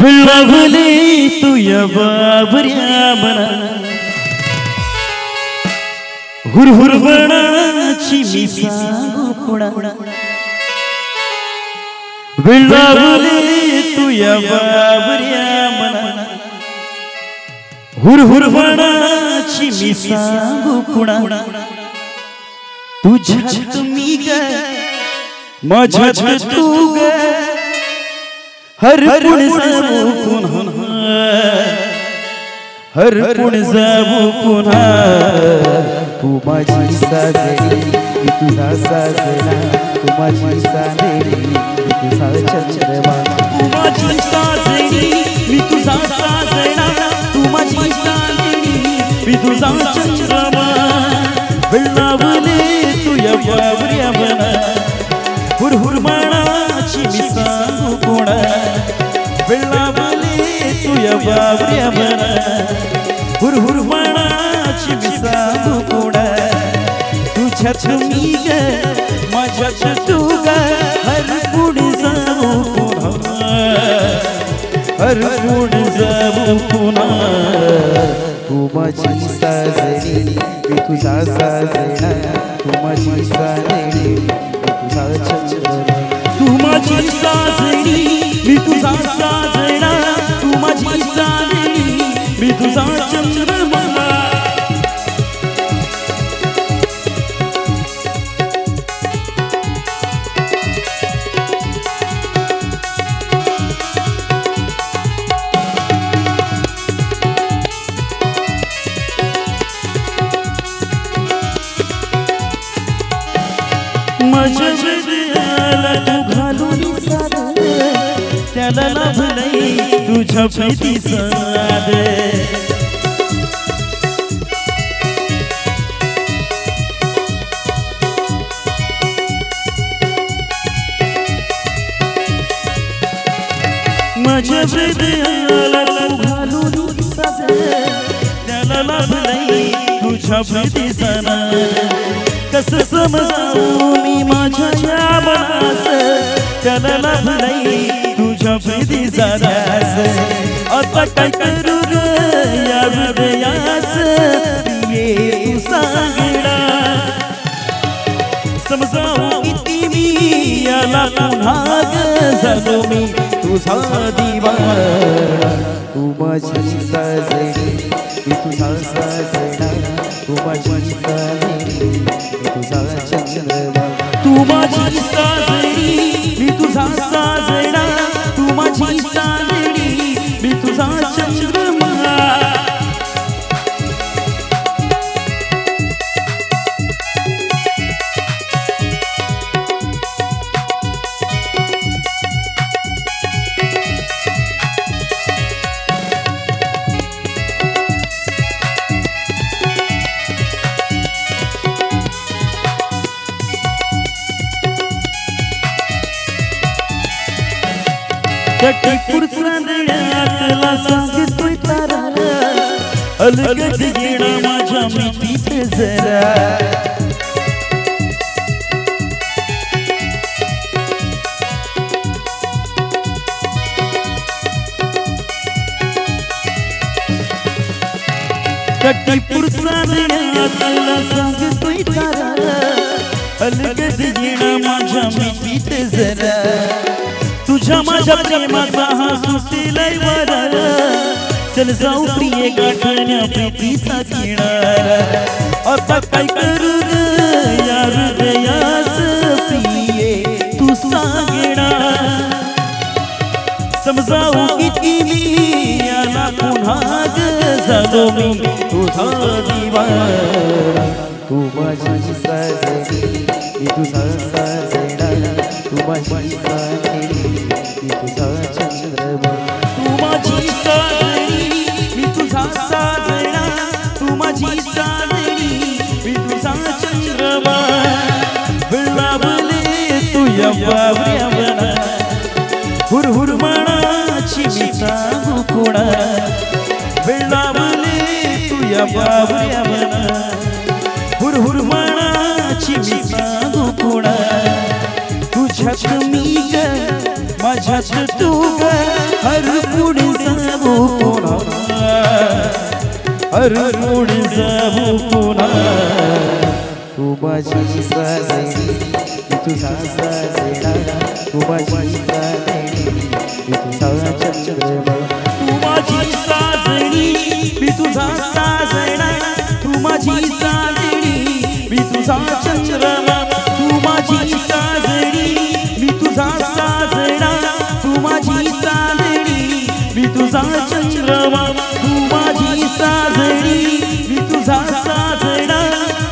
बिलवली तू या बाबरिया बना हुर हुर बना चिमिसा कुड़ा बिलवली तू या बाबरिया बना हुर हुर बना चिमिसा कुड़ा तुझ्यात मी ग माझ्यात तू ग हर पुण जाऊ पुन्हा हर पुण जाऊ पुन्हा तू माझी साजरी मी तुझा साजना तू माझी साजरी मी तुझा चंद्रमा तू माझी साजरी मी तुझा साजना तू माझी साजरी मी तुझा चंद्रमा बिलवली तू या बाबरिया बना हुर हुर बाणाची मी सांगू कोणा बिलवली तू या बाबरिया बना हुर हुर बाणाची मी सांगू कोणा तुझ्यात मी ग माझ्यात तू ग हर पुढ जाऊ पुन्हा हर पुढ जाऊ पुन्हा तू माझी साजरी मी तुझा साजना तू माझी साजरी मी तुझा चंद्रमा तू माझी साजरी मी तुझा साजना तू माझी साजरी मी तुझा चंद्रमा माझ्या हृदयाला तू घालून साध त्याला लाभलंय तुझ्या प्रीती साध माझ्या हृदयाला तू घालून साध त्याला लाभलंय तुझ्या प्रीती साध कसं समजावू मी माझ्या मनास त्याला लाभलंय तुझ्या प्रीतीचा ध्यास आता काय करू ग या हृदयास ये तू सांगणा समजावू किती मी याला पुन्हा ग झालो मी तुझा दिवाना तू माझी साजरी मी तुझा साजना तू माझी साजरी मी तुझा चंद्रमा तू माझी साजरी मी तुझा साजना तू माझी साजरी मी तुझा चंद्रमा कटीपूरचा नळ्यातला सांगतोय तारा अलगद येणा माझ्या मिठीत जरा कटीपूरचा नळ्यातला सांगतोय तारा अलगद येणा माझ्या मिठीत जरा तुझ्या माझ्या प्रेमाचा हा सुटेलाय वारा चल जाऊ प्रिय गाठण्या प्रीतीचा किनारा आता काय करू या हृदयास प्रिये तू सांगणा समजावू किती मी याला पुन्हा झालो मी तुझा दिवाना तू माझी साजरी मी तुझा साजना तू माझी साजरी मी तुझा चंद्रमा तू माझी साजरी मी तुझा साजना तुया बावऱ्या मना हुर हुर मनाची मी सांगू कोणा तुझ्यात मी ग माझ्यात तू ग हर पुढे जाऊ कोणा हर पुढे जाऊ कोणा तू माझी साजणी मी तुझा साजणा तू माझी साजणी मी तुझा चंद्रमा तू माझी साजणी मी तुझा साजणा तू माझी साजणी मी तुझा चंद्रमा तू माझी साजणी मी तुझा साजणा तू माझी साजणी मी तुझा चंद्रमा तू माझी साजणी मी तुझा साजणा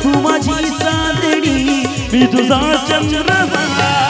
तू माझी साजणी मी तुझा चंद्रमा